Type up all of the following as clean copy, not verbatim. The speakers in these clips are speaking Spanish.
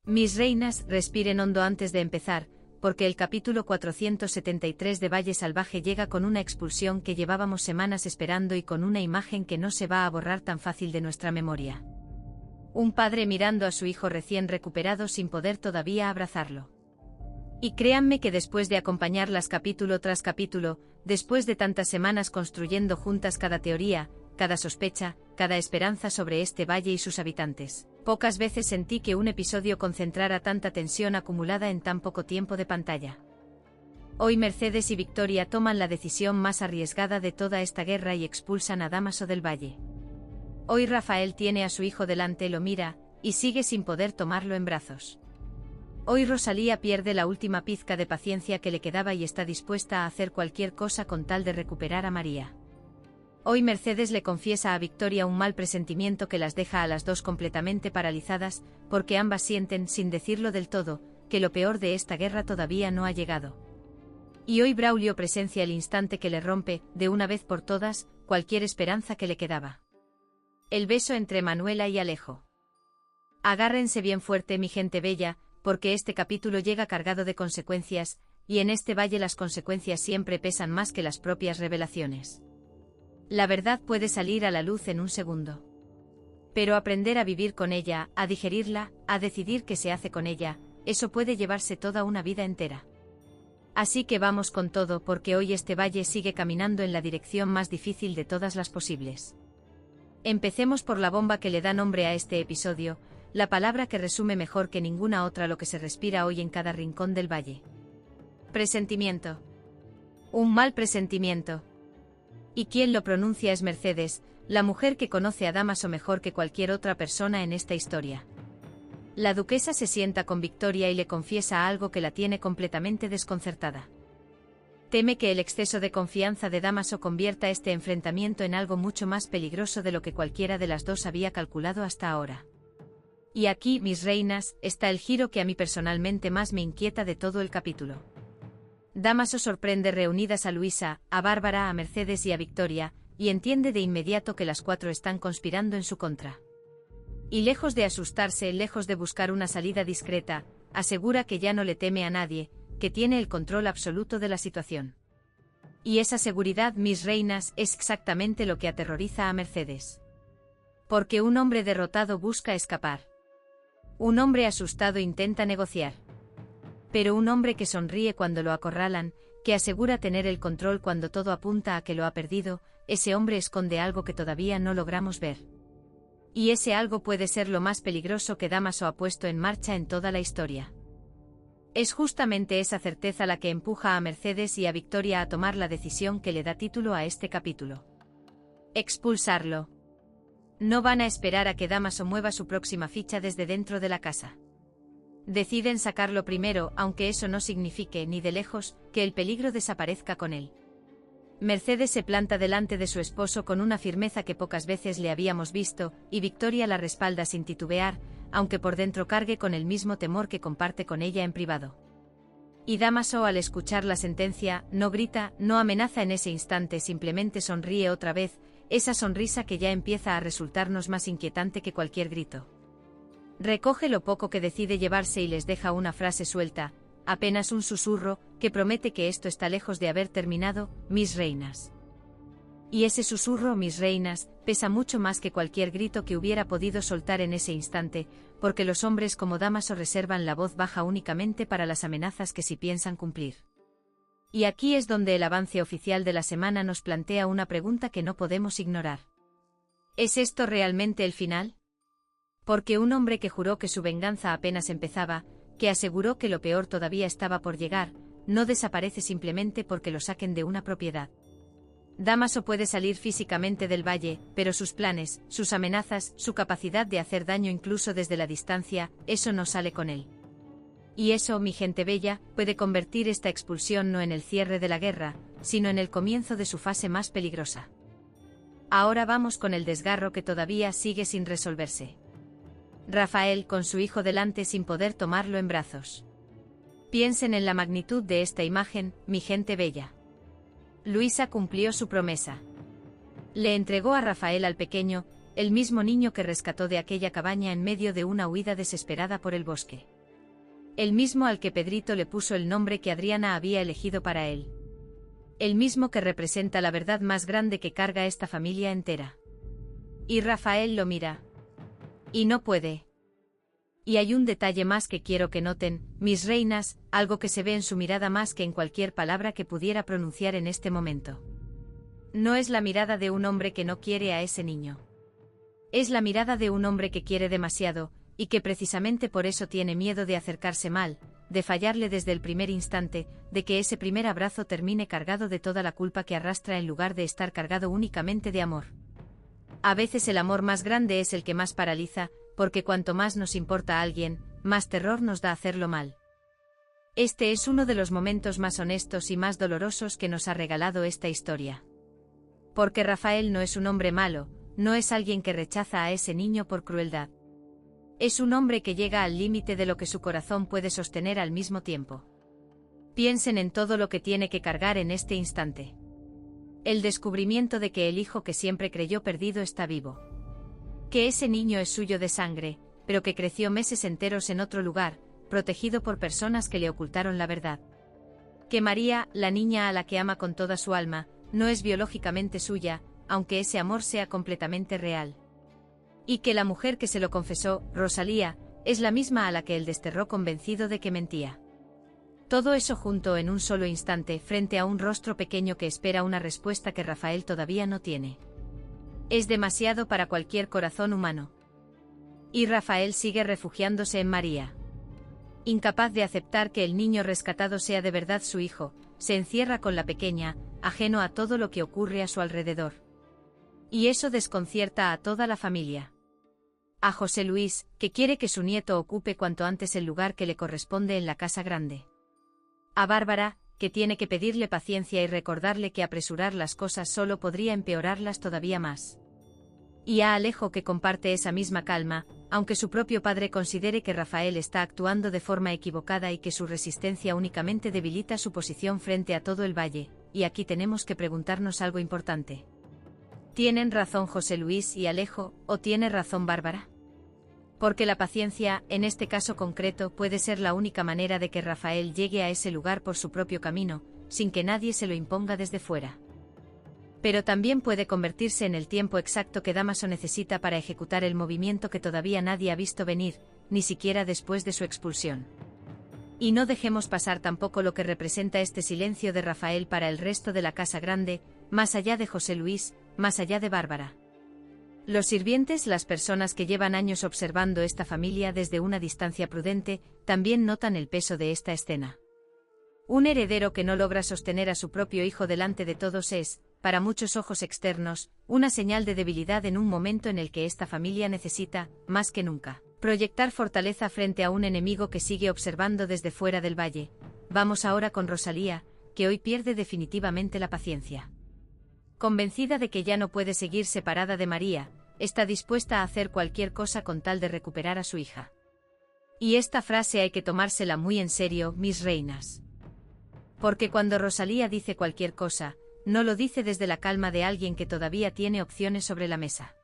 Mis reinas, respiren hondo antes de empezar, porque el capítulo 473 de Valle Salvaje llega con una expulsión que llevábamos semanas esperando y con una imagen que no se va a borrar tan fácil de nuestra memoria. Un padre mirando a su hijo recién recuperado sin poder todavía abrazarlo. Y créanme que después de acompañarlas capítulo tras capítulo, después de tantas semanas construyendo juntas cada teoría, cada sospecha, cada esperanza sobre este valle y sus habitantes, pocas veces sentí que un episodio concentrara tanta tensión acumulada en tan poco tiempo de pantalla. Hoy Mercedes y Victoria toman la decisión más arriesgada de toda esta guerra y expulsan a Dámaso del valle. Hoy Rafael tiene a su hijo delante, lo mira, y sigue sin poder tomarlo en brazos. Hoy Rosalía pierde la última pizca de paciencia que le quedaba y está dispuesta a hacer cualquier cosa con tal de recuperar a María. Hoy Mercedes le confiesa a Victoria un mal presentimiento que las deja a las dos completamente paralizadas, porque ambas sienten, sin decirlo del todo, que lo peor de esta guerra todavía no ha llegado. Y hoy Braulio presencia el instante que le rompe, de una vez por todas, cualquier esperanza que le quedaba. El beso entre Manuela y Alejo. Agárrense bien fuerte, mi gente bella, porque este capítulo llega cargado de consecuencias, y en este valle las consecuencias siempre pesan más que las propias revelaciones. La verdad puede salir a la luz en un segundo. Pero aprender a vivir con ella, a digerirla, a decidir qué se hace con ella, eso puede llevarse toda una vida entera. Así que vamos con todo, porque hoy este valle sigue caminando en la dirección más difícil de todas las posibles. Empecemos por la bomba que le da nombre a este episodio, la palabra que resume mejor que ninguna otra lo que se respira hoy en cada rincón del valle. Presentimiento. Un mal presentimiento. Y quien lo pronuncia es Mercedes, la mujer que conoce a Dámaso mejor que cualquier otra persona en esta historia. La duquesa se sienta con Victoria y le confiesa algo que la tiene completamente desconcertada. Teme que el exceso de confianza de Dámaso convierta este enfrentamiento en algo mucho más peligroso de lo que cualquiera de las dos había calculado hasta ahora. Y aquí, mis reinas, está el giro que a mí personalmente más me inquieta de todo el capítulo. Dámaso sorprende reunidas a Luisa, a Bárbara, a Mercedes y a Victoria, y entiende de inmediato que las cuatro están conspirando en su contra. Y lejos de asustarse, lejos de buscar una salida discreta, asegura que ya no le teme a nadie, que tiene el control absoluto de la situación. Y esa seguridad, mis reinas, es exactamente lo que aterroriza a Mercedes. Porque un hombre derrotado busca escapar. Un hombre asustado intenta negociar. Pero un hombre que sonríe cuando lo acorralan, que asegura tener el control cuando todo apunta a que lo ha perdido, ese hombre esconde algo que todavía no logramos ver. Y ese algo puede ser lo más peligroso que Dámaso ha puesto en marcha en toda la historia. Es justamente esa certeza la que empuja a Mercedes y a Victoria a tomar la decisión que le da título a este capítulo. Expulsarlo. No van a esperar a que Dámaso mueva su próxima ficha desde dentro de la casa. Deciden sacarlo primero, aunque eso no signifique, ni de lejos, que el peligro desaparezca con él. Mercedes se planta delante de su esposo con una firmeza que pocas veces le habíamos visto, y Victoria la respalda sin titubear, aunque por dentro cargue con el mismo temor que comparte con ella en privado. Y Dámaso, al escuchar la sentencia, no grita, no amenaza en ese instante, simplemente sonríe otra vez, esa sonrisa que ya empieza a resultarnos más inquietante que cualquier grito. Recoge lo poco que decide llevarse y les deja una frase suelta, apenas un susurro, que promete que esto está lejos de haber terminado, mis reinas. Y ese susurro, mis reinas, pesa mucho más que cualquier grito que hubiera podido soltar en ese instante, porque los hombres como Dámaso reservan la voz baja únicamente para las amenazas que sí piensan cumplir. Y aquí es donde el avance oficial de la semana nos plantea una pregunta que no podemos ignorar. ¿Es esto realmente el final? Porque un hombre que juró que su venganza apenas empezaba, que aseguró que lo peor todavía estaba por llegar, no desaparece simplemente porque lo saquen de una propiedad. Dámaso puede salir físicamente del valle, pero sus planes, sus amenazas, su capacidad de hacer daño incluso desde la distancia, eso no sale con él. Y eso, mi gente bella, puede convertir esta expulsión no en el cierre de la guerra, sino en el comienzo de su fase más peligrosa. Ahora vamos con el desgarro que todavía sigue sin resolverse. Rafael con su hijo delante sin poder tomarlo en brazos. Piensen en la magnitud de esta imagen, mi gente bella. Luisa cumplió su promesa. Le entregó a Rafael al pequeño, el mismo niño que rescató de aquella cabaña en medio de una huida desesperada por el bosque. El mismo al que Pedrito le puso el nombre que Adriana había elegido para él. El mismo que representa la verdad más grande que carga esta familia entera. Y Rafael lo mira. Y no puede. Y hay un detalle más que quiero que noten, mis reinas, algo que se ve en su mirada más que en cualquier palabra que pudiera pronunciar en este momento. No es la mirada de un hombre que no quiere a ese niño. Es la mirada de un hombre que quiere demasiado, y que precisamente por eso tiene miedo de acercarse mal, de fallarle desde el primer instante, de que ese primer abrazo termine cargado de toda la culpa que arrastra en lugar de estar cargado únicamente de amor. A veces el amor más grande es el que más paraliza, porque cuanto más nos importa a alguien, más terror nos da hacerlo mal. Este es uno de los momentos más honestos y más dolorosos que nos ha regalado esta historia. Porque Rafael no es un hombre malo, no es alguien que rechaza a ese niño por crueldad. Es un hombre que llega al límite de lo que su corazón puede sostener al mismo tiempo. Piensen en todo lo que tiene que cargar en este instante. El descubrimiento de que el hijo que siempre creyó perdido está vivo. Que ese niño es suyo de sangre, pero que creció meses enteros en otro lugar, protegido por personas que le ocultaron la verdad. Que María, la niña a la que ama con toda su alma, no es biológicamente suya, aunque ese amor sea completamente real. Y que la mujer que se lo confesó, Rosalía, es la misma a la que él desterró convencido de que mentía. Todo eso junto en un solo instante frente a un rostro pequeño que espera una respuesta que Rafael todavía no tiene. Es demasiado para cualquier corazón humano. Y Rafael sigue refugiándose en María. Incapaz de aceptar que el niño rescatado sea de verdad su hijo, se encierra con la pequeña, ajeno a todo lo que ocurre a su alrededor. Y eso desconcierta a toda la familia. A José Luis, que quiere que su nieto ocupe cuanto antes el lugar que le corresponde en la casa grande. A Bárbara, que tiene que pedirle paciencia y recordarle que apresurar las cosas solo podría empeorarlas todavía más. Y a Alejo, que comparte esa misma calma, aunque su propio padre considere que Rafael está actuando de forma equivocada y que su resistencia únicamente debilita su posición frente a todo el valle, y aquí tenemos que preguntarnos algo importante. ¿Tienen razón José Luis y Alejo, o tiene razón Bárbara? Porque la paciencia, en este caso concreto, puede ser la única manera de que Rafael llegue a ese lugar por su propio camino, sin que nadie se lo imponga desde fuera. Pero también puede convertirse en el tiempo exacto que Dámaso necesita para ejecutar el movimiento que todavía nadie ha visto venir, ni siquiera después de su expulsión. Y no dejemos pasar tampoco lo que representa este silencio de Rafael para el resto de la casa grande, más allá de José Luis, más allá de Bárbara. Los sirvientes, las personas que llevan años observando esta familia desde una distancia prudente, también notan el peso de esta escena. Un heredero que no logra sostener a su propio hijo delante de todos es, para muchos ojos externos, una señal de debilidad en un momento en el que esta familia necesita, más que nunca, proyectar fortaleza frente a un enemigo que sigue observando desde fuera del valle. Vamos ahora con Rosalía, que hoy pierde definitivamente la paciencia. Convencida de que ya no puede seguir separada de María, está dispuesta a hacer cualquier cosa con tal de recuperar a su hija. Y esta frase hay que tomársela muy en serio, mis reinas. Porque cuando Rosalía dice cualquier cosa, no lo dice desde la calma de alguien que todavía tiene opciones sobre la mesa.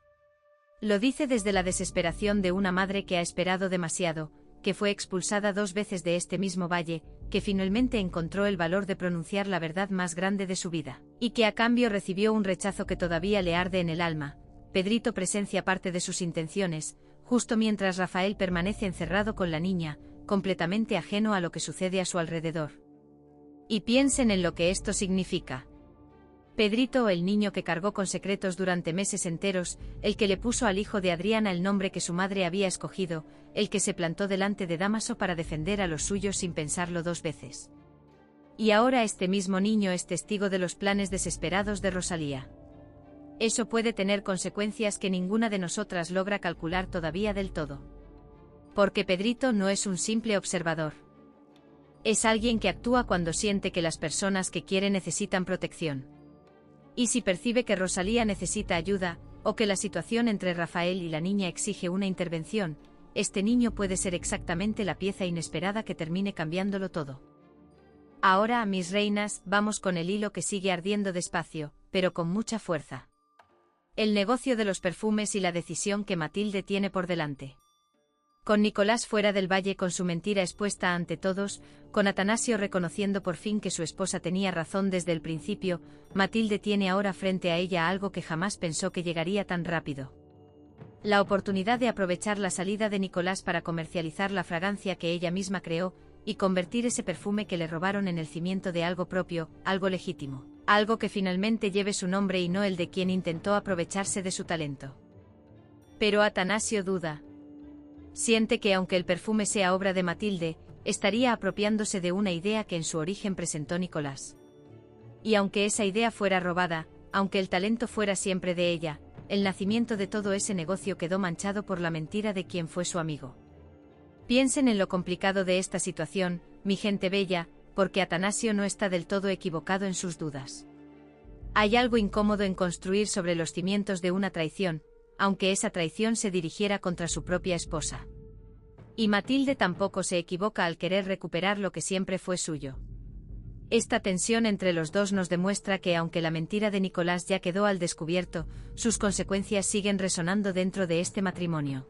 Lo dice desde la desesperación de una madre que ha esperado demasiado, que fue expulsada 2 veces de este mismo valle, que finalmente encontró el valor de pronunciar la verdad más grande de su vida, y que a cambio recibió un rechazo que todavía le arde en el alma. Pedrito presencia parte de sus intenciones, justo mientras Rafael permanece encerrado con la niña, completamente ajeno a lo que sucede a su alrededor. Y piensen en lo que esto significa. Pedrito, el niño que cargó con secretos durante meses enteros, el que le puso al hijo de Adriana el nombre que su madre había escogido, el que se plantó delante de Dámaso para defender a los suyos sin pensarlo 2 veces. Y ahora este mismo niño es testigo de los planes desesperados de Rosalía. Eso puede tener consecuencias que ninguna de nosotras logra calcular todavía del todo. Porque Pedrito no es un simple observador. Es alguien que actúa cuando siente que las personas que quiere necesitan protección. Y si percibe que Rosalía necesita ayuda, o que la situación entre Rafael y la niña exige una intervención, este niño puede ser exactamente la pieza inesperada que termine cambiándolo todo. Ahora, mis reinas, vamos con el hilo que sigue ardiendo despacio, pero con mucha fuerza. El negocio de los perfumes y la decisión que Matilde tiene por delante. Con Nicolás fuera del valle con su mentira expuesta ante todos, con Atanasio reconociendo por fin que su esposa tenía razón desde el principio, Matilde tiene ahora frente a ella algo que jamás pensó que llegaría tan rápido. La oportunidad de aprovechar la salida de Nicolás para comercializar la fragancia que ella misma creó, y convertir ese perfume que le robaron en el cimiento de algo propio, algo legítimo, algo que finalmente lleve su nombre y no el de quien intentó aprovecharse de su talento. Pero Atanasio duda. Siente que aunque el perfume sea obra de Matilde, estaría apropiándose de una idea que en su origen presentó Nicolás. Y aunque esa idea fuera robada, aunque el talento fuera siempre de ella, el nacimiento de todo ese negocio quedó manchado por la mentira de quien fue su amigo. Piensen en lo complicado de esta situación, mi gente bella, porque Atanasio no está del todo equivocado en sus dudas. Hay algo incómodo en construir sobre los cimientos de una traición, aunque esa traición se dirigiera contra su propia esposa. Y Matilde tampoco se equivoca al querer recuperar lo que siempre fue suyo. Esta tensión entre los dos nos demuestra que aunque la mentira de Nicolás ya quedó al descubierto, sus consecuencias siguen resonando dentro de este matrimonio.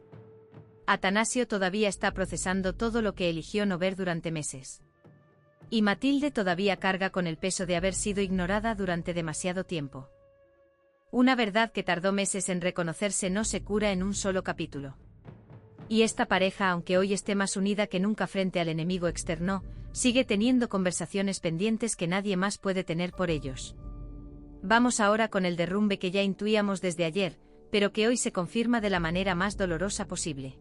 Atanasio todavía está procesando todo lo que eligió no ver durante meses. Y Matilde todavía carga con el peso de haber sido ignorada durante demasiado tiempo. Una verdad que tardó meses en reconocerse no se cura en un solo capítulo. Y esta pareja, aunque hoy esté más unida que nunca frente al enemigo externo, sigue teniendo conversaciones pendientes que nadie más puede tener por ellos. Vamos ahora con el derrumbe que ya intuíamos desde ayer, pero que hoy se confirma de la manera más dolorosa posible.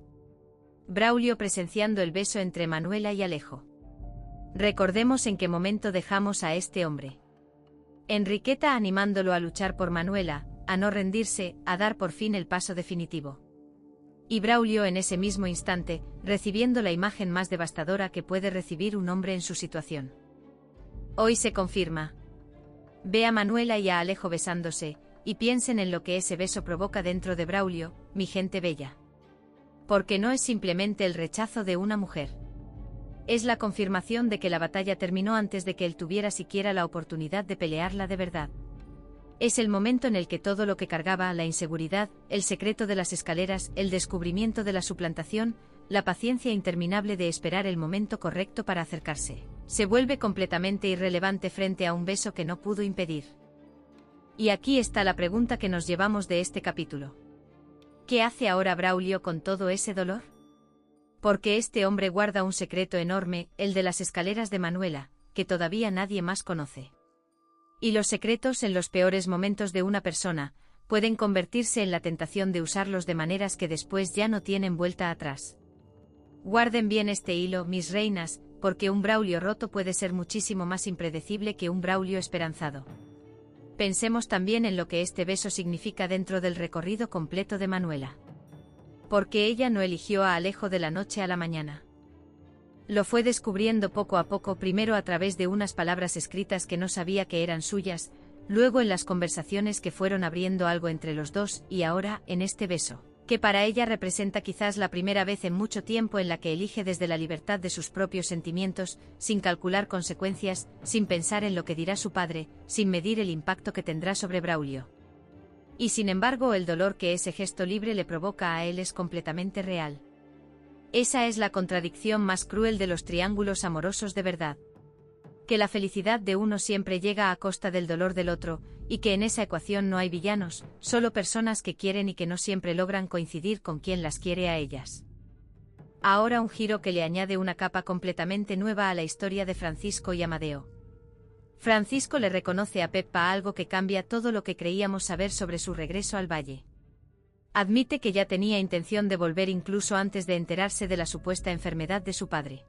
Braulio presenciando el beso entre Manuela y Alejo. Recordemos en qué momento dejamos a este hombre. Enriqueta animándolo a luchar por Manuela, a no rendirse, a dar por fin el paso definitivo. Y Braulio en ese mismo instante, recibiendo la imagen más devastadora que puede recibir un hombre en su situación. Hoy se confirma. Ve a Manuela y a Alejo besándose, y piensen en lo que ese beso provoca dentro de Braulio, mi gente bella. Porque no es simplemente el rechazo de una mujer. Es la confirmación de que la batalla terminó antes de que él tuviera siquiera la oportunidad de pelearla de verdad. Es el momento en el que todo lo que cargaba, la inseguridad, el secreto de las escaleras, el descubrimiento de la suplantación, la paciencia interminable de esperar el momento correcto para acercarse, se vuelve completamente irrelevante frente a un beso que no pudo impedir. Y aquí está la pregunta que nos llevamos de este capítulo. ¿Qué hace ahora Braulio con todo ese dolor? Porque este hombre guarda un secreto enorme, el de las escaleras de Manuela, que todavía nadie más conoce. Y los secretos en los peores momentos de una persona, pueden convertirse en la tentación de usarlos de maneras que después ya no tienen vuelta atrás. Guarden bien este hilo, mis reinas, porque un Braulio roto puede ser muchísimo más impredecible que un Braulio esperanzado. Pensemos también en lo que este beso significa dentro del recorrido completo de Manuela. Porque ella no eligió a Alejo de la noche a la mañana. Lo fue descubriendo poco a poco, primero a través de unas palabras escritas que no sabía que eran suyas, luego en las conversaciones que fueron abriendo algo entre los dos, y ahora, en este beso, que para ella representa quizás la primera vez en mucho tiempo en la que elige desde la libertad de sus propios sentimientos, sin calcular consecuencias, sin pensar en lo que dirá su padre, sin medir el impacto que tendrá sobre Braulio. Y sin embargo el dolor que ese gesto libre le provoca a él es completamente real. Esa es la contradicción más cruel de los triángulos amorosos de verdad. Que la felicidad de uno siempre llega a costa del dolor del otro, y que en esa ecuación no hay villanos, solo personas que quieren y que no siempre logran coincidir con quien las quiere a ellas. Ahora un giro que le añade una capa completamente nueva a la historia de Francisco y Amadeo. Francisco le reconoce a Pepa algo que cambia todo lo que creíamos saber sobre su regreso al valle. Admite que ya tenía intención de volver incluso antes de enterarse de la supuesta enfermedad de su padre.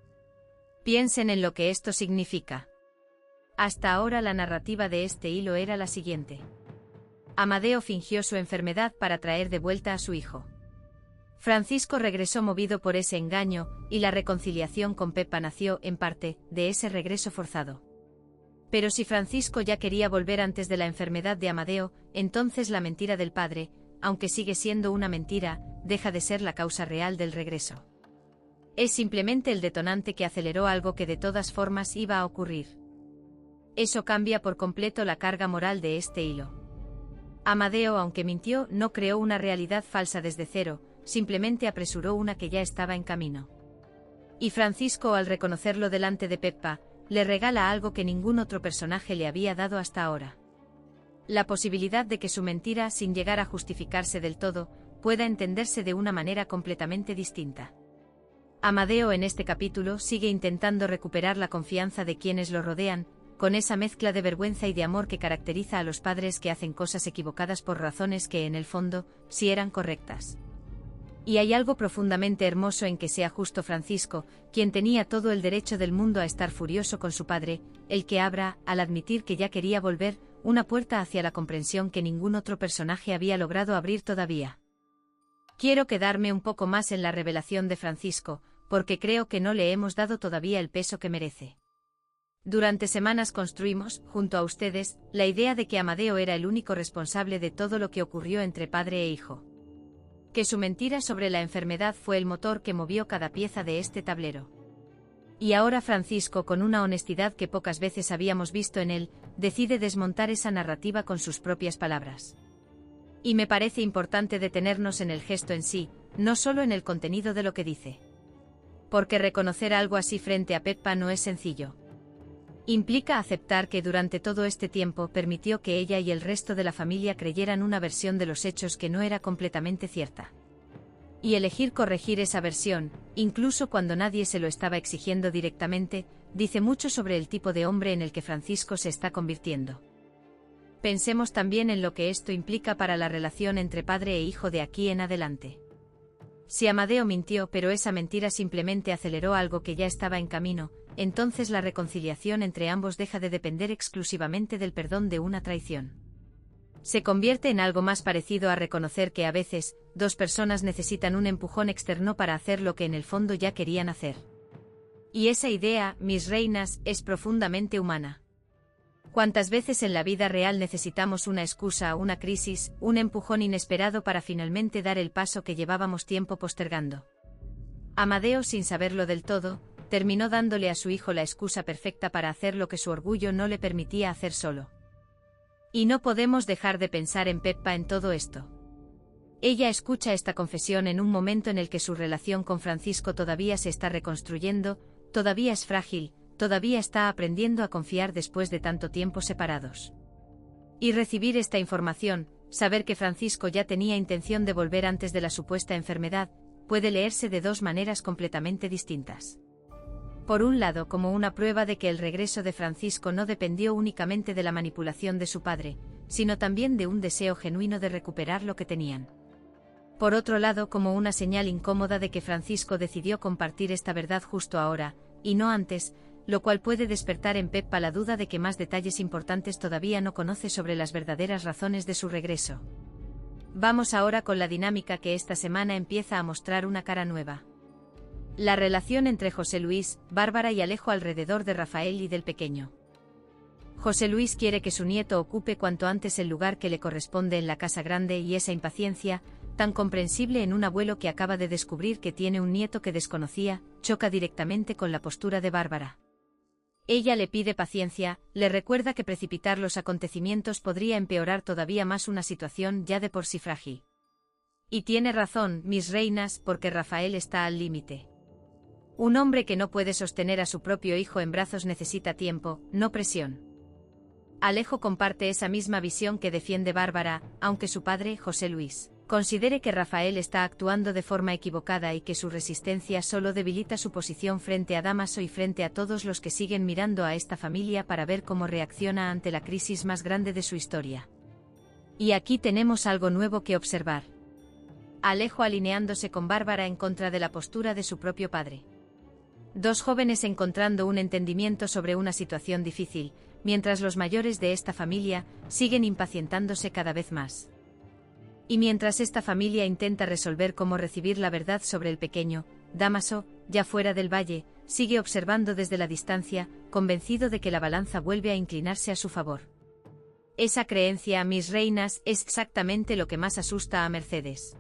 Piensen en lo que esto significa. Hasta ahora la narrativa de este hilo era la siguiente. Amadeo fingió su enfermedad para traer de vuelta a su hijo. Francisco regresó movido por ese engaño, y la reconciliación con Pepa nació, en parte, de ese regreso forzado. Pero si Francisco ya quería volver antes de la enfermedad de Amadeo, entonces la mentira del padre, aunque sigue siendo una mentira, deja de ser la causa real del regreso. Es simplemente el detonante que aceleró algo que de todas formas iba a ocurrir. Eso cambia por completo la carga moral de este hilo. Amadeo, aunque mintió, no creó una realidad falsa desde cero, simplemente apresuró una que ya estaba en camino. Y Francisco, al reconocerlo delante de Peppa, le regala algo que ningún otro personaje le había dado hasta ahora. La posibilidad de que su mentira, sin llegar a justificarse del todo, pueda entenderse de una manera completamente distinta. Amadeo en este capítulo sigue intentando recuperar la confianza de quienes lo rodean, con esa mezcla de vergüenza y de amor que caracteriza a los padres que hacen cosas equivocadas por razones que en el fondo, sí eran correctas. Y hay algo profundamente hermoso en que sea justo Francisco, quien tenía todo el derecho del mundo a estar furioso con su padre, el que abra, al admitir que ya quería volver, una puerta hacia la comprensión que ningún otro personaje había logrado abrir todavía. Quiero quedarme un poco más en la revelación de Francisco, porque creo que no le hemos dado todavía el peso que merece. Durante semanas construimos, junto a ustedes, la idea de que Amadeo era el único responsable de todo lo que ocurrió entre padre e hijo. Que su mentira sobre la enfermedad fue el motor que movió cada pieza de este tablero. Y ahora Francisco, con una honestidad que pocas veces habíamos visto en él, decide desmontar esa narrativa con sus propias palabras. Y me parece importante detenernos en el gesto en sí, no solo en el contenido de lo que dice. Porque reconocer algo así frente a Peppa no es sencillo. Implica aceptar que durante todo este tiempo permitió que ella y el resto de la familia creyeran una versión de los hechos que no era completamente cierta. Y elegir corregir esa versión, incluso cuando nadie se lo estaba exigiendo directamente, dice mucho sobre el tipo de hombre en el que Francisco se está convirtiendo. Pensemos también en lo que esto implica para la relación entre padre e hijo de aquí en adelante. Si Amadeo mintió, pero esa mentira simplemente aceleró algo que ya estaba en camino, entonces la reconciliación entre ambos deja de depender exclusivamente del perdón de una traición. Se convierte en algo más parecido a reconocer que a veces, dos personas necesitan un empujón externo para hacer lo que en el fondo ya querían hacer. Y esa idea, mis reinas, es profundamente humana. ¿Cuántas veces en la vida real necesitamos una excusa, una crisis, un empujón inesperado para finalmente dar el paso que llevábamos tiempo postergando? Amadeo, sin saberlo del todo, terminó dándole a su hijo la excusa perfecta para hacer lo que su orgullo no le permitía hacer solo. Y no podemos dejar de pensar en Peppa en todo esto. Ella escucha esta confesión en un momento en el que su relación con Francisco todavía se está reconstruyendo, todavía es frágil, todavía está aprendiendo a confiar después de tanto tiempo separados. Y recibir esta información, saber que Francisco ya tenía intención de volver antes de la supuesta enfermedad, puede leerse de dos maneras completamente distintas. Por un lado, como una prueba de que el regreso de Francisco no dependió únicamente de la manipulación de su padre, sino también de un deseo genuino de recuperar lo que tenían. Por otro lado, como una señal incómoda de que Francisco decidió compartir esta verdad justo ahora, y no antes, lo cual puede despertar en Peppa la duda de que más detalles importantes todavía no conoce sobre las verdaderas razones de su regreso. Vamos ahora con la dinámica que esta semana empieza a mostrar una cara nueva. La relación entre José Luis, Bárbara y Alejo alrededor de Rafael y del pequeño. José Luis quiere que su nieto ocupe cuanto antes el lugar que le corresponde en la casa grande y esa impaciencia, tan comprensible en un abuelo que acaba de descubrir que tiene un nieto que desconocía, choca directamente con la postura de Bárbara. Ella le pide paciencia, le recuerda que precipitar los acontecimientos podría empeorar todavía más una situación ya de por sí frágil. Y tiene razón, mis reinas, porque Rafael está al límite. Un hombre que no puede sostener a su propio hijo en brazos necesita tiempo, no presión. Alejo comparte esa misma visión que defiende Bárbara, aunque su padre, José Luis, considere que Rafael está actuando de forma equivocada y que su resistencia solo debilita su posición frente a Dámaso y frente a todos los que siguen mirando a esta familia para ver cómo reacciona ante la crisis más grande de su historia. Y aquí tenemos algo nuevo que observar. Alejo alineándose con Bárbara en contra de la postura de su propio padre. Dos jóvenes encontrando un entendimiento sobre una situación difícil, mientras los mayores de esta familia siguen impacientándose cada vez más. Y mientras esta familia intenta resolver cómo recibir la verdad sobre el pequeño, Dámaso, ya fuera del valle, sigue observando desde la distancia, convencido de que la balanza vuelve a inclinarse a su favor. Esa creencia, mis reinas, es exactamente lo que más asusta a Mercedes.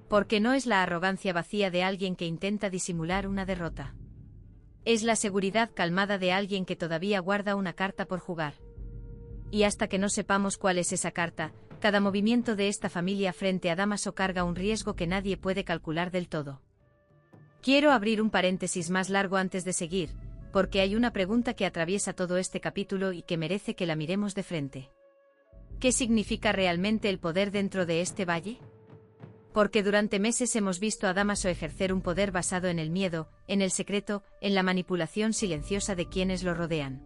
Porque no es la arrogancia vacía de alguien que intenta disimular una derrota. Es la seguridad calmada de alguien que todavía guarda una carta por jugar. Y hasta que no sepamos cuál es esa carta, Cada movimiento de esta familia frente a Dámaso carga un riesgo que nadie puede calcular del todo. Quiero abrir un paréntesis más largo antes de seguir, porque hay una pregunta que atraviesa todo este capítulo y que merece que la miremos de frente. ¿Qué significa realmente el poder dentro de este valle? Porque durante meses hemos visto a Dámaso ejercer un poder basado en el miedo, en el secreto, en la manipulación silenciosa de quienes lo rodean.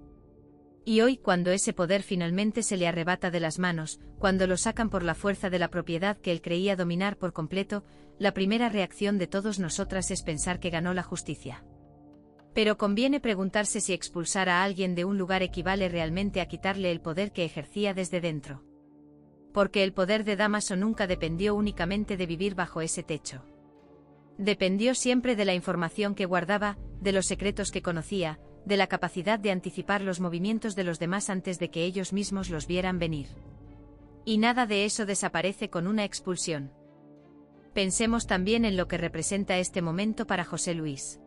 Y hoy, cuando ese poder finalmente se le arrebata de las manos, cuando lo sacan por la fuerza de la propiedad que él creía dominar por completo, la primera reacción de todos nosotras es pensar que ganó la justicia. Pero conviene preguntarse si expulsar a alguien de un lugar equivale realmente a quitarle el poder que ejercía desde dentro. Porque el poder de Dámaso nunca dependió únicamente de vivir bajo ese techo. Dependió siempre de la información que guardaba, de los secretos que conocía, de la capacidad de anticipar los movimientos de los demás antes de que ellos mismos los vieran venir. Y nada de eso desaparece con una expulsión. Pensemos también en lo que representa este momento para José Luis.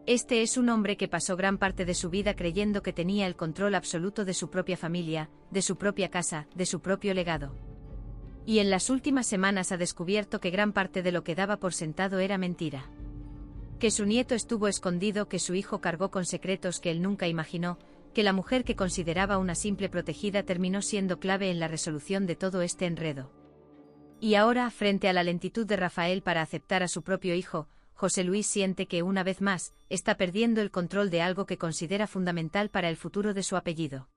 Este es un hombre que pasó gran parte de su vida creyendo que tenía el control absoluto de su propia familia, de su propia casa, de su propio legado. Y en las últimas semanas ha descubierto que gran parte de lo que daba por sentado era mentira. Que su nieto estuvo escondido, que su hijo cargó con secretos que él nunca imaginó, que la mujer que consideraba una simple protegida terminó siendo clave en la resolución de todo este enredo. Y ahora, frente a la lentitud de Rafael para aceptar a su propio hijo, José Luis siente que, una vez más, está perdiendo el control de algo que considera fundamental para el futuro de su apellido.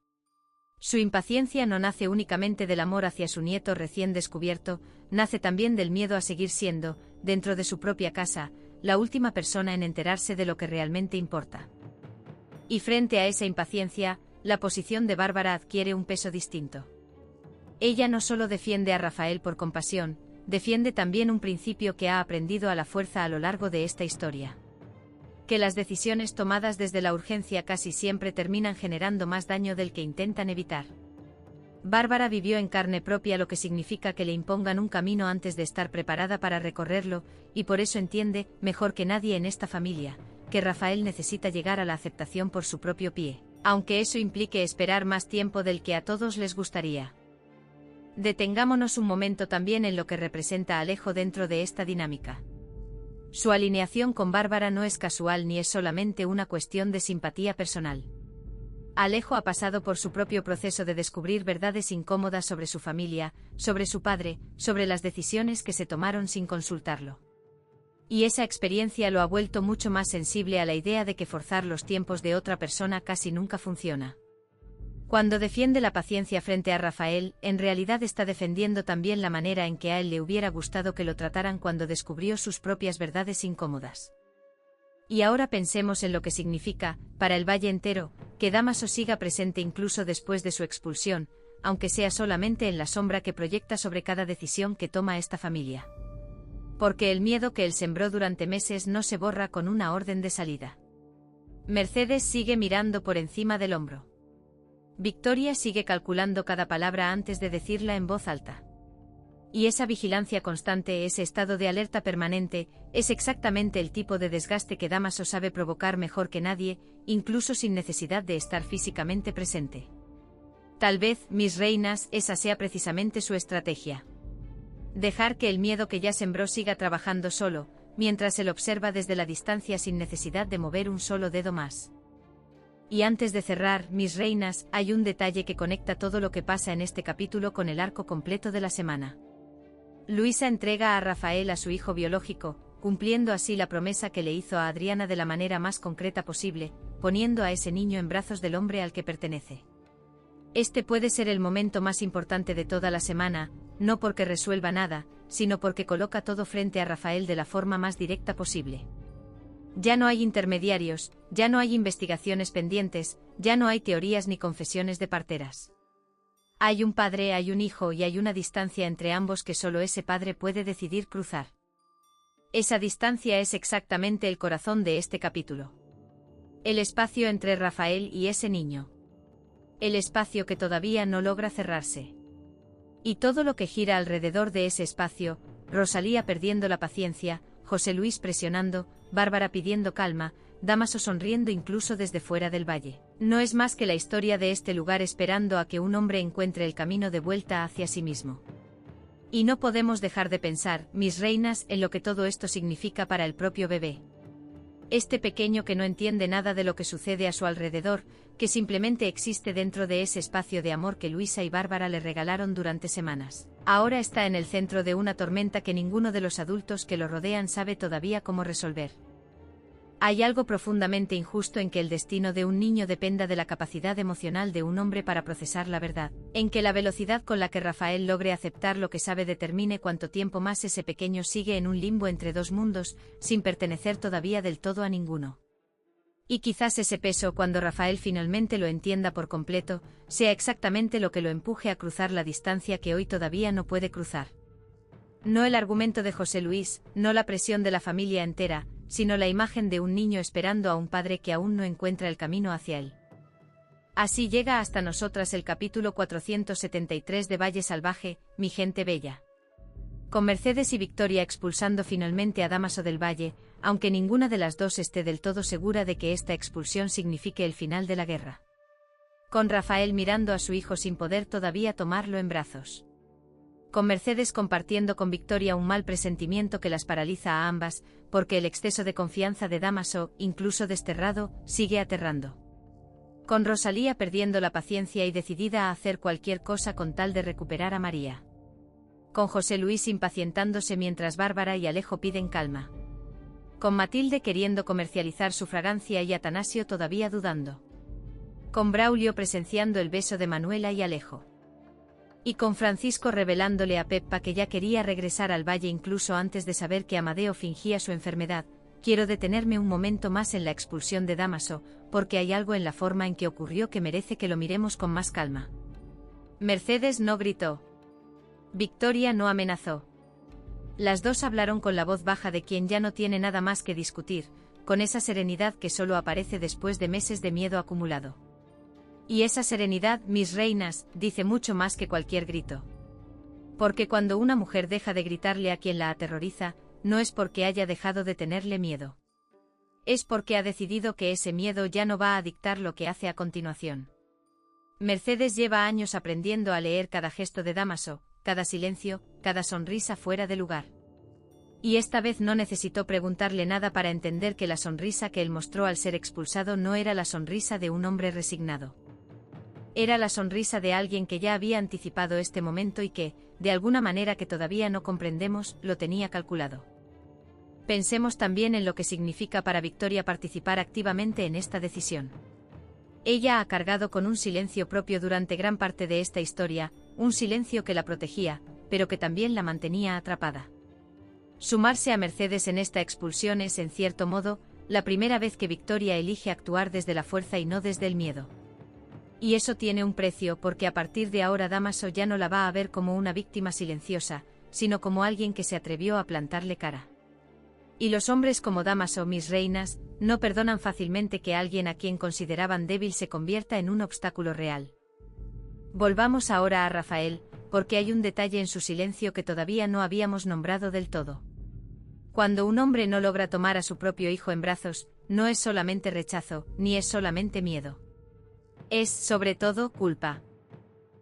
Su impaciencia no nace únicamente del amor hacia su nieto recién descubierto, nace también del miedo a seguir siendo, dentro de su propia casa, la última persona en enterarse de lo que realmente importa. Y frente a esa impaciencia, la posición de Bárbara adquiere un peso distinto. Ella no solo defiende a Rafael por compasión, defiende también un principio que ha aprendido a la fuerza a lo largo de esta historia. Que las decisiones tomadas desde la urgencia casi siempre terminan generando más daño del que intentan evitar. Bárbara vivió en carne propia lo que significa que le impongan un camino antes de estar preparada para recorrerlo, y por eso entiende, mejor que nadie en esta familia, que Rafael necesita llegar a la aceptación por su propio pie, aunque eso implique esperar más tiempo del que a todos les gustaría. Detengámonos un momento también en lo que representa Alejo dentro de esta dinámica. Su alineación con Bárbara no es casual ni es solamente una cuestión de simpatía personal. Alejo ha pasado por su propio proceso de descubrir verdades incómodas sobre su familia, sobre su padre, sobre las decisiones que se tomaron sin consultarlo. Y esa experiencia lo ha vuelto mucho más sensible a la idea de que forzar los tiempos de otra persona casi nunca funciona. Cuando defiende la paciencia frente a Rafael, en realidad está defendiendo también la manera en que a él le hubiera gustado que lo trataran cuando descubrió sus propias verdades incómodas. Y ahora pensemos en lo que significa, para el valle entero, que Dámaso siga presente incluso después de su expulsión, aunque sea solamente en la sombra que proyecta sobre cada decisión que toma esta familia. Porque el miedo que él sembró durante meses no se borra con una orden de salida. Mercedes sigue mirando por encima del hombro. Victoria sigue calculando cada palabra antes de decirla en voz alta. Y esa vigilancia constante, ese estado de alerta permanente, es exactamente el tipo de desgaste que Dámaso sabe provocar mejor que nadie, incluso sin necesidad de estar físicamente presente. Tal vez, mis reinas, esa sea precisamente su estrategia. Dejar que el miedo que ya sembró siga trabajando solo, mientras él observa desde la distancia sin necesidad de mover un solo dedo más. Y antes de cerrar, mis reinas, hay un detalle que conecta todo lo que pasa en este capítulo con el arco completo de la semana. Luisa entrega a Rafael a su hijo biológico, cumpliendo así la promesa que le hizo a Adriana de la manera más concreta posible, poniendo a ese niño en brazos del hombre al que pertenece. Este puede ser el momento más importante de toda la semana, no porque resuelva nada, sino porque coloca todo frente a Rafael de la forma más directa posible. Ya no hay intermediarios, ya no hay investigaciones pendientes, ya no hay teorías ni confesiones de parteras. Hay un padre, hay un hijo y hay una distancia entre ambos que solo ese padre puede decidir cruzar. Esa distancia es exactamente el corazón de este capítulo. El espacio entre Rafael y ese niño. El espacio que todavía no logra cerrarse. Y todo lo que gira alrededor de ese espacio, Rosalía perdiendo la paciencia, José Luis presionando, Bárbara pidiendo calma, Dámaso sonriendo incluso desde fuera del valle. No es más que la historia de este lugar esperando a que un hombre encuentre el camino de vuelta hacia sí mismo. Y no podemos dejar de pensar, mis reinas, en lo que todo esto significa para el propio bebé. Este pequeño que no entiende nada de lo que sucede a su alrededor, que simplemente existe dentro de ese espacio de amor que Luisa y Bárbara le regalaron durante semanas. Ahora está en el centro de una tormenta que ninguno de los adultos que lo rodean sabe todavía cómo resolver. Hay algo profundamente injusto en que el destino de un niño dependa de la capacidad emocional de un hombre para procesar la verdad, en que la velocidad con la que Rafael logre aceptar lo que sabe determine cuánto tiempo más ese pequeño sigue en un limbo entre dos mundos, sin pertenecer todavía del todo a ninguno. Y quizás ese peso, cuando Rafael finalmente lo entienda por completo, sea exactamente lo que lo empuje a cruzar la distancia que hoy todavía no puede cruzar. No el argumento de José Luis, no la presión de la familia entera, sino la imagen de un niño esperando a un padre que aún no encuentra el camino hacia él. Así llega hasta nosotras el capítulo 473 de Valle Salvaje, Mi gente bella. Con Mercedes y Victoria expulsando finalmente a Dámaso del Valle, aunque ninguna de las dos esté del todo segura de que esta expulsión signifique el final de la guerra. Con Rafael mirando a su hijo sin poder todavía tomarlo en brazos. Con Mercedes compartiendo con Victoria un mal presentimiento que las paraliza a ambas, porque el exceso de confianza de Dámaso, incluso desterrado, sigue aterrando. Con Rosalía perdiendo la paciencia y decidida a hacer cualquier cosa con tal de recuperar a María. Con José Luis impacientándose mientras Bárbara y Alejo piden calma. Con Matilde queriendo comercializar su fragancia y Atanasio todavía dudando. Con Braulio presenciando el beso de Manuela y Alejo. Y con Francisco revelándole a Peppa que ya quería regresar al valle incluso antes de saber que Amadeo fingía su enfermedad. Quiero detenerme un momento más en la expulsión de Dámaso, porque hay algo en la forma en que ocurrió que merece que lo miremos con más calma. Mercedes no gritó. Victoria no amenazó. Las dos hablaron con la voz baja de quien ya no tiene nada más que discutir, con esa serenidad que solo aparece después de meses de miedo acumulado. Y esa serenidad, mis reinas, dice mucho más que cualquier grito. Porque cuando una mujer deja de gritarle a quien la aterroriza, no es porque haya dejado de tenerle miedo. Es porque ha decidido que ese miedo ya no va a dictar lo que hace a continuación. Mercedes lleva años aprendiendo a leer cada gesto de Dámaso, cada silencio, cada sonrisa fuera de lugar. Y esta vez no necesitó preguntarle nada para entender que la sonrisa que él mostró al ser expulsado no era la sonrisa de un hombre resignado. Era la sonrisa de alguien que ya había anticipado este momento y que, de alguna manera que todavía no comprendemos, lo tenía calculado. Pensemos también en lo que significa para Victoria participar activamente en esta decisión. Ella ha cargado con un silencio propio durante gran parte de esta historia, un silencio que la protegía, pero que también la mantenía atrapada. Sumarse a Mercedes en esta expulsión es, en cierto modo, la primera vez que Victoria elige actuar desde la fuerza y no desde el miedo. Y eso tiene un precio porque a partir de ahora Dámaso ya no la va a ver como una víctima silenciosa, sino como alguien que se atrevió a plantarle cara. Y los hombres como Dámaso, mis reinas, no perdonan fácilmente que alguien a quien consideraban débil se convierta en un obstáculo real. Volvamos ahora a Rafael, porque hay un detalle en su silencio que todavía no habíamos nombrado del todo. Cuando un hombre no logra tomar a su propio hijo en brazos, no es solamente rechazo, ni es solamente miedo. Es, sobre todo, culpa.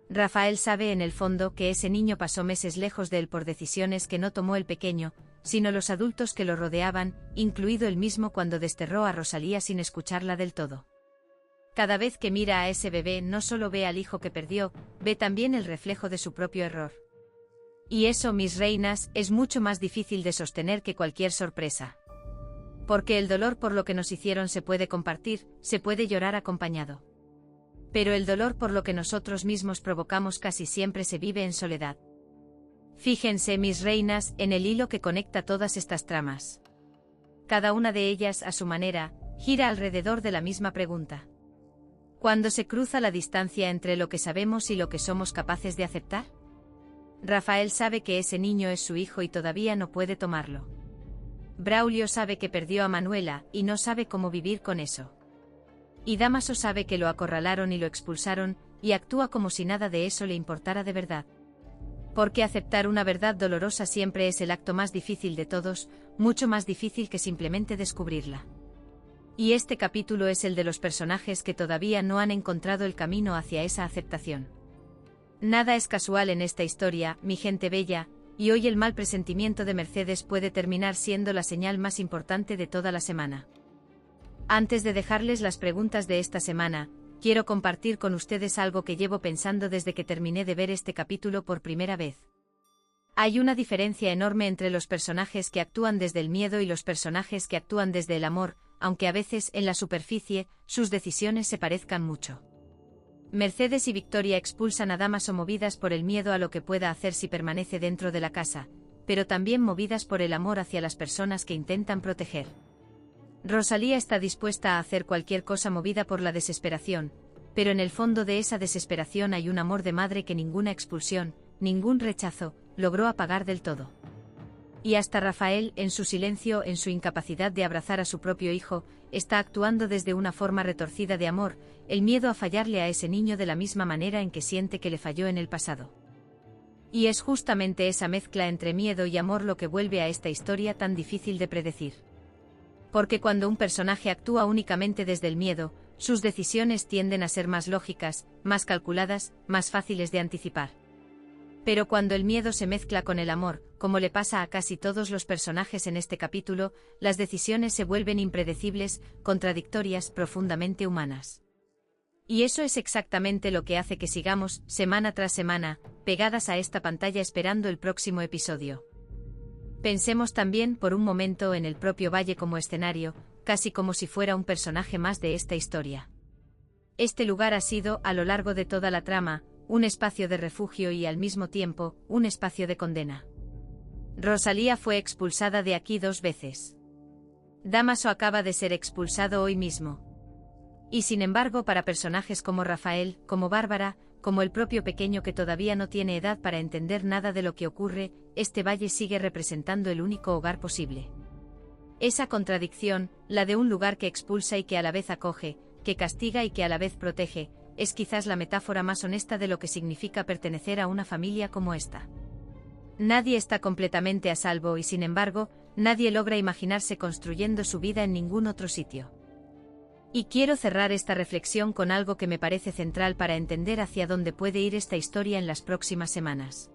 Rafael sabe en el fondo que ese niño pasó meses lejos de él por decisiones que no tomó el pequeño, sino los adultos que lo rodeaban, incluido él mismo cuando desterró a Rosalía sin escucharla del todo. Cada vez que mira a ese bebé no solo ve al hijo que perdió, ve también el reflejo de su propio error. Y eso, mis reinas, es mucho más difícil de sostener que cualquier sorpresa. Porque el dolor por lo que nos hicieron se puede compartir, se puede llorar acompañado. Pero el dolor por lo que nosotros mismos provocamos casi siempre se vive en soledad. Fíjense, mis reinas, en el hilo que conecta todas estas tramas. Cada una de ellas, a su manera, gira alrededor de la misma pregunta. ¿Cuándo se cruza la distancia entre lo que sabemos y lo que somos capaces de aceptar? Rafael sabe que ese niño es su hijo y todavía no puede tomarlo. Braulio sabe que perdió a Manuela y no sabe cómo vivir con eso. Y Dámaso sabe que lo acorralaron y lo expulsaron, y actúa como si nada de eso le importara de verdad. Porque aceptar una verdad dolorosa siempre es el acto más difícil de todos, mucho más difícil que simplemente descubrirla. Y este capítulo es el de los personajes que todavía no han encontrado el camino hacia esa aceptación. Nada es casual en esta historia, mi gente bella, y hoy el mal presentimiento de Mercedes puede terminar siendo la señal más importante de toda la semana. Antes de dejarles las preguntas de esta semana, quiero compartir con ustedes algo que llevo pensando desde que terminé de ver este capítulo por primera vez. Hay una diferencia enorme entre los personajes que actúan desde el miedo y los personajes que actúan desde el amor, aunque a veces, en la superficie, sus decisiones se parezcan mucho. Mercedes y Victoria expulsan a Dámaso movidas por el miedo a lo que pueda hacer si permanece dentro de la casa, pero también movidas por el amor hacia las personas que intentan proteger. Rosalía está dispuesta a hacer cualquier cosa movida por la desesperación, pero en el fondo de esa desesperación hay un amor de madre que ninguna expulsión, ningún rechazo, logró apagar del todo. Y hasta Rafael, en su silencio, en su incapacidad de abrazar a su propio hijo, está actuando desde una forma retorcida de amor, el miedo a fallarle a ese niño de la misma manera en que siente que le falló en el pasado. Y es justamente esa mezcla entre miedo y amor lo que vuelve a esta historia tan difícil de predecir. Porque cuando un personaje actúa únicamente desde el miedo, sus decisiones tienden a ser más lógicas, más calculadas, más fáciles de anticipar. Pero cuando el miedo se mezcla con el amor, como le pasa a casi todos los personajes en este capítulo, las decisiones se vuelven impredecibles, contradictorias, profundamente humanas. Y eso es exactamente lo que hace que sigamos, semana tras semana, pegadas a esta pantalla esperando el próximo episodio. Pensemos también por un momento en el propio valle como escenario, casi como si fuera un personaje más de esta historia. Este lugar ha sido, a lo largo de toda la trama, un espacio de refugio y al mismo tiempo, un espacio de condena. Rosalía fue expulsada de aquí 2 veces. Dámaso acaba de ser expulsado hoy mismo. Y sin embargo, para personajes como Rafael, como Bárbara, como el propio pequeño que todavía no tiene edad para entender nada de lo que ocurre, este valle sigue representando el único hogar posible. Esa contradicción, la de un lugar que expulsa y que a la vez acoge, que castiga y que a la vez protege, es quizás la metáfora más honesta de lo que significa pertenecer a una familia como esta. Nadie está completamente a salvo y sin embargo, nadie logra imaginarse construyendo su vida en ningún otro sitio. Y quiero cerrar esta reflexión con algo que me parece central para entender hacia dónde puede ir esta historia en las próximas semanas.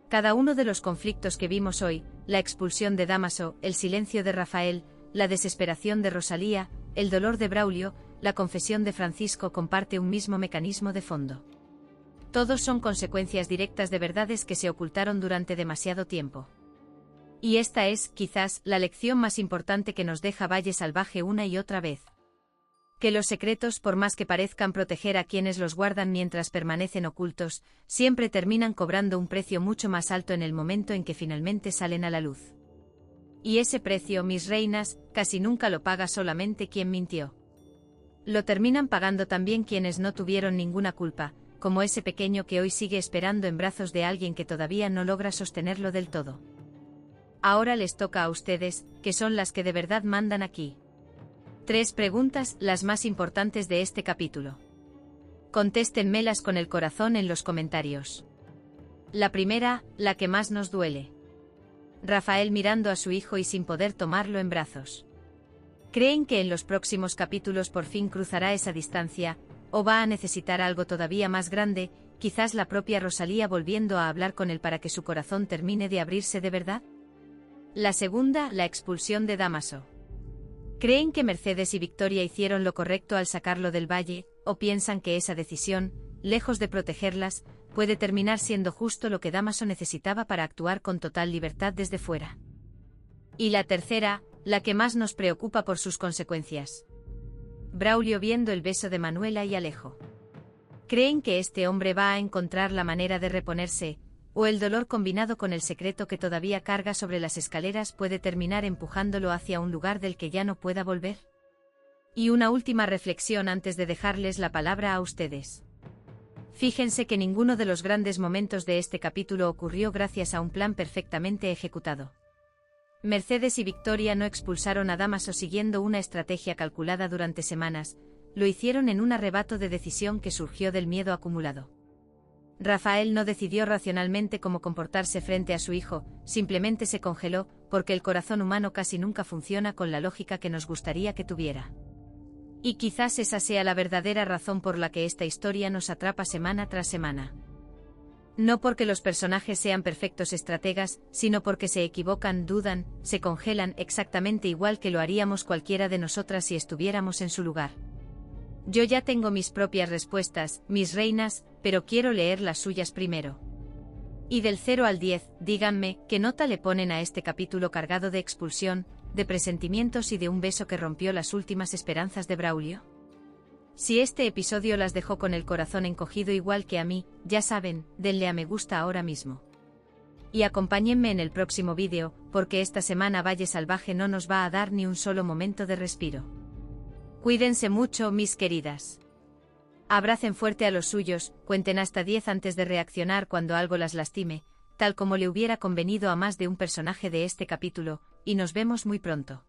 Cada uno de los conflictos que vimos hoy, la expulsión de Dámaso, el silencio de Rafael, la desesperación de Rosalía, el dolor de Braulio, la confesión de Francisco comparte un mismo mecanismo de fondo. Todos son consecuencias directas de verdades que se ocultaron durante demasiado tiempo. Y esta es, quizás, la lección más importante que nos deja Valle Salvaje una y otra vez. Que los secretos, por más que parezcan proteger a quienes los guardan mientras permanecen ocultos, siempre terminan cobrando un precio mucho más alto en el momento en que finalmente salen a la luz. Y ese precio, mis reinas, casi nunca lo paga solamente quien mintió. Lo terminan pagando también quienes no tuvieron ninguna culpa, como ese pequeño que hoy sigue esperando en brazos de alguien que todavía no logra sostenerlo del todo. Ahora les toca a ustedes, que son las que de verdad mandan aquí. 3 preguntas, las más importantes de este capítulo. Contéstenmelas con el corazón en los comentarios. La primera, la que más nos duele. Rafael mirando a su hijo y sin poder tomarlo en brazos. ¿Creen que en los próximos capítulos por fin cruzará esa distancia, o va a necesitar algo todavía más grande, quizás la propia Rosalía volviendo a hablar con él para que su corazón termine de abrirse de verdad? La segunda, la expulsión de Dámaso. ¿Creen que Mercedes y Victoria hicieron lo correcto al sacarlo del valle, o piensan que esa decisión, lejos de protegerlas, puede terminar siendo justo lo que Dámaso necesitaba para actuar con total libertad desde fuera? Y la tercera, la que más nos preocupa por sus consecuencias. Braulio viendo el beso de Manuela y Alejo. ¿Creen que este hombre va a encontrar la manera de reponerse, o el dolor combinado con el secreto que todavía carga sobre las escaleras puede terminar empujándolo hacia un lugar del que ya no pueda volver? Y una última reflexión antes de dejarles la palabra a ustedes. Fíjense que ninguno de los grandes momentos de este capítulo ocurrió gracias a un plan perfectamente ejecutado. Mercedes y Victoria no expulsaron a Dámaso siguiendo una estrategia calculada durante semanas, lo hicieron en un arrebato de decisión que surgió del miedo acumulado. Rafael no decidió racionalmente cómo comportarse frente a su hijo, simplemente se congeló, porque el corazón humano casi nunca funciona con la lógica que nos gustaría que tuviera. Y quizás esa sea la verdadera razón por la que esta historia nos atrapa semana tras semana. No porque los personajes sean perfectos estrategas, sino porque se equivocan, dudan, se congelan exactamente igual que lo haríamos cualquiera de nosotras si estuviéramos en su lugar. Yo ya tengo mis propias respuestas, mis reinas, pero quiero leer las suyas primero. Y del 0 al 10, díganme, ¿qué nota le ponen a este capítulo cargado de expulsión, de presentimientos y de un beso que rompió las últimas esperanzas de Braulio? Si este episodio las dejó con el corazón encogido igual que a mí, ya saben, denle a me gusta ahora mismo. Y acompáñenme en el próximo vídeo, porque esta semana Valle Salvaje no nos va a dar ni un solo momento de respiro. Cuídense mucho, mis queridas. Abracen fuerte a los suyos, cuenten hasta 10 antes de reaccionar cuando algo las lastime, tal como le hubiera convenido a más de un personaje de este capítulo, y nos vemos muy pronto.